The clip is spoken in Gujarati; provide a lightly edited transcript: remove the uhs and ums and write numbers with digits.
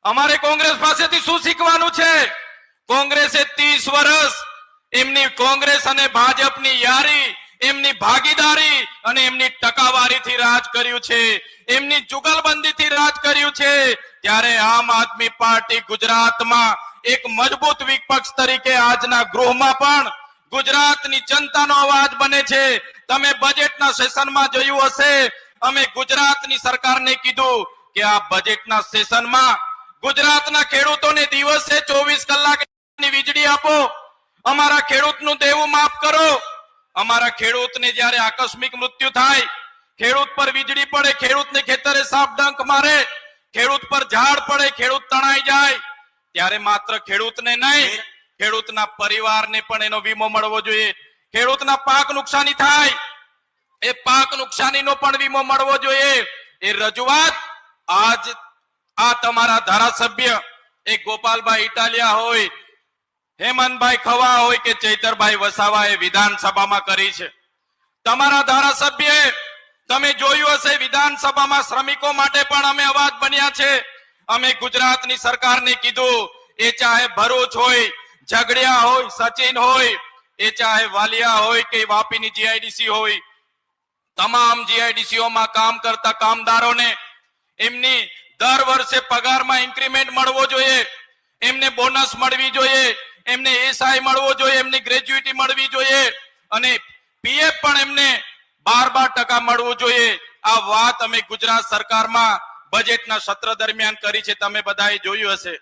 અમારે કોંગ્રેસ પાસેથી શું શીખવાનું છે? કોંગ્રેસે 30 વર્ષ એમની કોંગ્રેસ અને ભાજપની યારી, એમની ભાગીદારી અને એમની ટકાવારીથી રાજ કર્યું છે, એમની જુગલબંધીથી રાજ કર્યું છે। ત્યારે આમ આદમી પાર્ટી ગુજરાતમાં એક મજબૂત વિપક્ષ તરીકે આજના ગૃહમાં પણ ગુજરાતની જનતાનો અવાજ બને છે। તમે બજેટના સેશનમાં જોયું હશે, અમે ગુજરાતની સરકારને કીધું કે આ બજેટના સેશનમાં ગુજરાતના ખેડૂતોને દિવસે 24 કલાકની વીજળી આપો, અમારા ખેડૂતનું દેવું માફ કરો। અમારા ખેડૂતને જ્યારે આકસ્મિક મૃત્યુ થાય, ખેડૂત પર વીજળી પડે, ખેડૂતને ખેતરે સાપ ડંખ મારે, ખેડૂત પર ઝાડ પડે, ખેડૂત તણાઈ જાય, ત્યારે માત્ર ખેડૂતને નહીં, ખેડૂતના પરિવારને પણ એનો વીમો મળવો જોઈએ। ખેડૂતના પાક નુકસાની થાય, એ પાક નુકસાનીનો પણ વીમો મળવો જોઈએ। એ રજૂઆત આજ આ તમારા ધારાસભ્ય એ ગોપાલભાઈ ઇટાલિયા હોય, હેમંતભાઈ ખવા હોય કે ચૈતરભાઈ વસાવાએ વિધાનસભામાં કરી છે। તમારા ધારાસભ્ય તમે જોયું હશે, વિધાનસભામાં શ્રમિકો માટે પણ અમે અવાજ બન્યા છે। અમે ગુજરાતની સરકારને કીધું, એ ચાહે ભરૂચ હોય, ઝઘડિયા હોય, સચિન હોય, એ ચાહે વાલિયા હોય કે વાપીની જીઆઈડીસી હોય, તમામ જીઆઈડીસીઓમાં કામ કરતા કામદારોને એમની દર વર્ષે પગારમાં ઇન્ક્રીમેન્ટ મળવો જોઈએ, એમને બોનસ મળવી જોઈએ, એમને એસઆઈ મળવો જોઈએ, એમની ગ્રેજ્યુઇટી મળવી જોઈએ અને પીએફ પણ એમને 12% મળવું જોઈએ। આ વાત અમે ગુજરાત સરકારમાં બજેટના સત્ર દરમિયાન કરી છે, તમે બધાએ જોયું હશે।